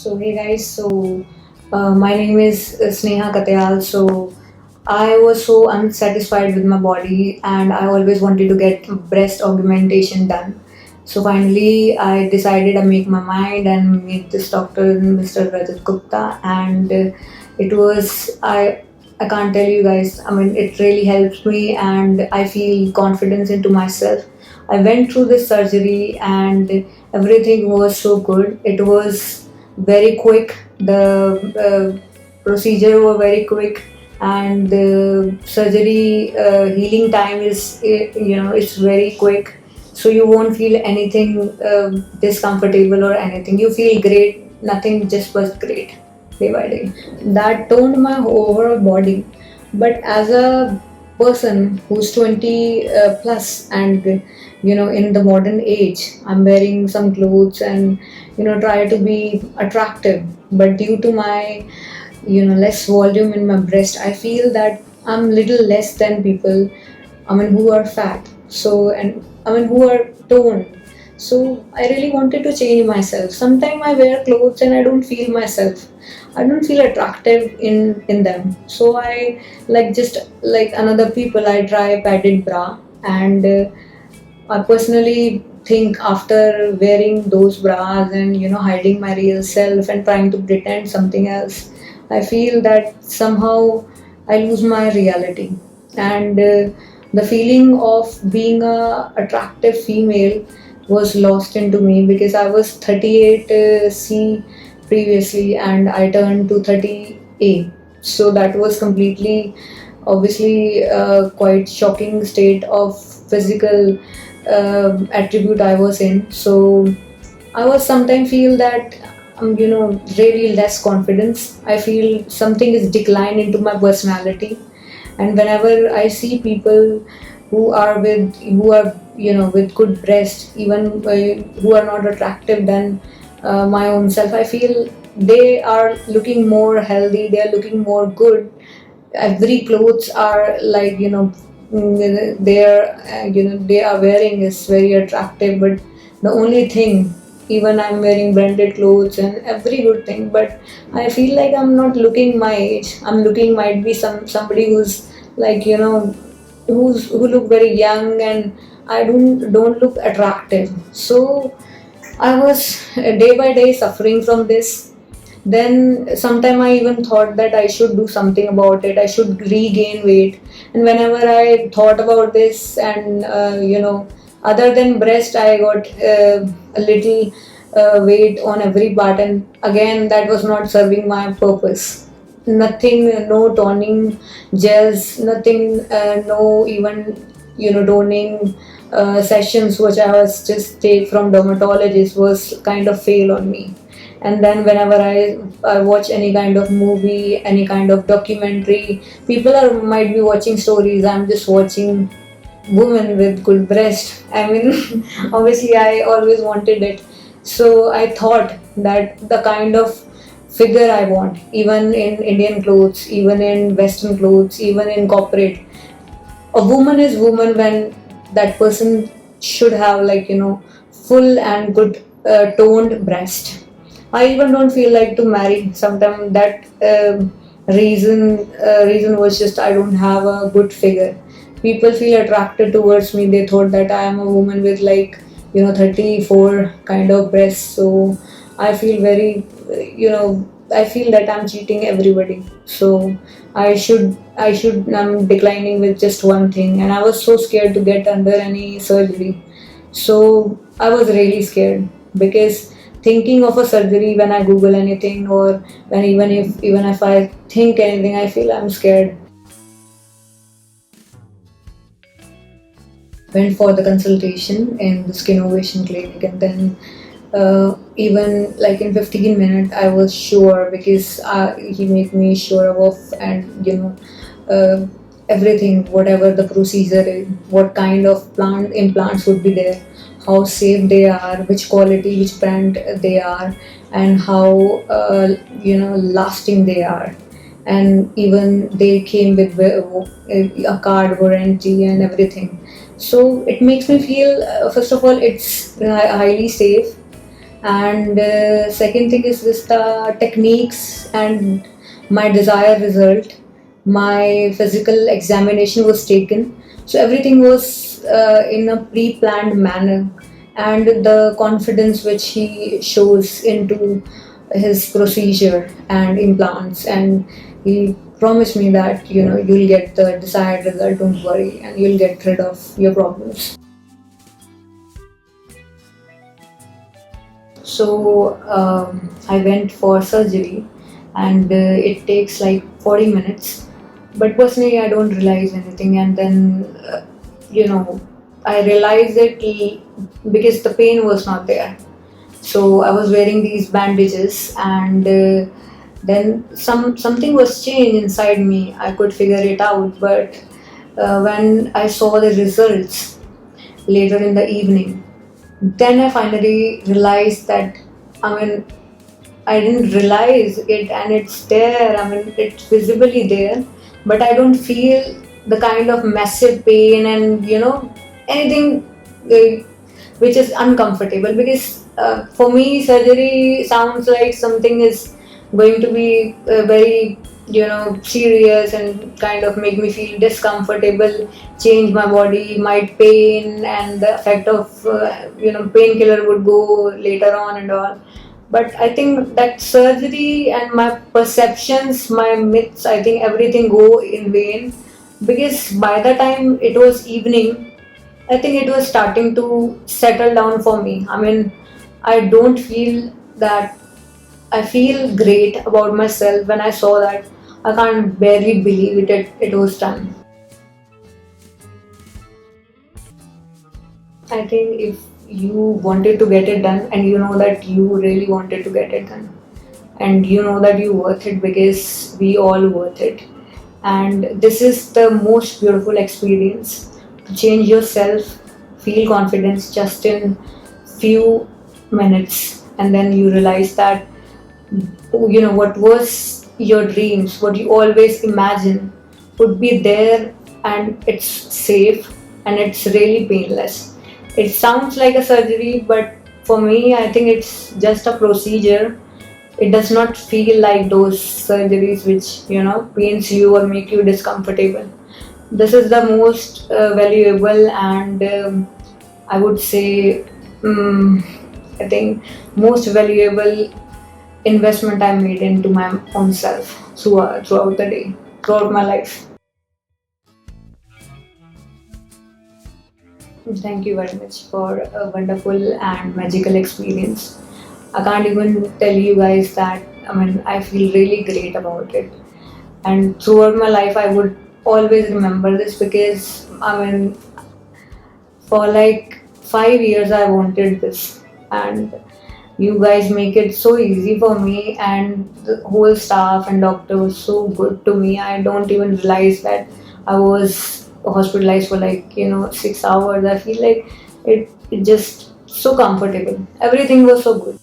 So hey guys, my name is Sneha Katyal. So I was so unsatisfied with my body, and I always wanted to get breast augmentation done. So finally, I decided I make my mind and meet this doctor, Mr. Rajat Gupta, and it was I can't tell you guys. I mean, it really helps me, and I feel confidence into myself. I went through this surgery, and everything was so good. It was very quick. The procedure were very quick, and the surgery healing time is it's very quick. So you won't feel anything discomfortable or anything. You feel great. Nothing just was great day by day. That toned my overall body. But as a person who's 20 plus and in the modern age, I'm wearing some clothes and try to be attractive. But due to my less volume in my breast, I feel that I'm little less than people, I mean, who are fat. So, and I mean, who are toned. So, I really wanted to change myself. Sometimes I wear clothes and I don't feel myself. I don't feel attractive in them. So, I like just like another people, I try padded bra, and I personally think after wearing those bras and hiding my real self and trying to pretend something else, I feel that somehow I lose my reality, and the feeling of being a attractive female was lost into me because I was 38 C previously and I turned to 30 A. So that was completely, obviously, quite shocking state of physical attribute I was in. So I was sometimes feel that really less confidence. I feel something is decline into my personality, and whenever I see people who are with good breast, even who are not attractive than my own self, I feel they are looking more healthy. They are looking more good. Every clothes are like they are they are wearing is very attractive, but the only thing, even I'm wearing branded clothes and every good thing, but I feel like I'm not looking my age. I'm looking might be somebody who's like who look very young, and I don't look attractive. So I was day by day suffering from this. Then sometime I even thought that I should do something about it. I should regain weight. And whenever I thought about this, and other than breast, I got a little weight on every part, and again that was not serving my purpose. Nothing, no toning gels, nothing, no even toning sessions which I was just take from dermatologist was kind of fail on me. And then whenever I watch any kind of movie, any kind of documentary, people are might be watching stories. I'm just watching women with good breast. I mean, obviously I always wanted it. So I thought that the kind of figure I want, even in Indian clothes, even in Western clothes, even in corporate, a woman is woman when that person should have like full and good toned breast. I even don't feel like to marry. Sometimes that reason was just I don't have a good figure. People feel attracted towards me. They thought that I am a woman with like 34 kind of breasts. So I feel very I feel that I'm cheating everybody. So I should I'm declining with just one thing, and I was so scared to get under any surgery. So I was really scared because thinking of a surgery when I Google anything, or when even if I think anything, I feel I'm scared. Went for the consultation in the Skin Ovation Clinic, and then even like in 15 minutes I was sure because he made me sure of, and uh, everything, whatever the procedure is, what kind of plant implants would be there, how safe they are, which quality, which brand they are, and how lasting they are. And even they came with a card warranty and everything. So it makes me feel, first of all, it's highly safe, And second thing is this, the techniques and my desired result. My physical examination was taken, so everything was in a pre-planned manner, and the confidence which he shows into his procedure and implants, and he promised me that you'll get the desired result, don't worry, and you'll get rid of your problems. So I went for surgery, and it takes like 40 minutes. But personally, I don't realize anything, and then you know I realized it because the pain was not there. So I was wearing these bandages, and then something was changed inside me. I could figure it out, but when I saw the results later in the evening, then I finally realized that, I mean, I didn't realize it, and it's there. I mean, it's visibly there, but I don't feel the kind of massive pain and anything uh, which is uncomfortable, because for me surgery sounds like something is going to be very serious and kind of make me feel discomfortable, change my body, might pain, and the effect of painkiller would go later on and all. But I think that surgery and my perceptions, my myths, I think everything go in vain, because by the time it was evening, I think it was starting to settle down for me. I mean, I don't feel that. I feel great about myself when I saw that. I can't barely believe it. It was done. I think if you wanted to get it done, and you know that you really wanted to get it done, and you know that you worth it, because we all worth it, and this is the most beautiful experience to change yourself, feel confidence just in few minutes, and then you realize that what was your dreams, what you always imagine, would be there, and it's safe, and it's really painless. It sounds like a surgery, but for me, I think it's just a procedure. It does not feel like those surgeries which pains you or make you discomfortable. This is the most valuable, and I would say, um, I think, most valuable investment I made into my own self throughout the day, throughout my life. Thank you very much for a wonderful and magical experience. I can't even tell you guys that, I mean, I feel really great about it. And throughout my life, I would always remember this, because, I mean, for like 5 years, I wanted this. And you guys make it so easy for me, and the whole staff and doctor was so good to me. I don't even realize that I was hospitalized for like 6 hours. I feel like it just so comfortable. Everything was so good.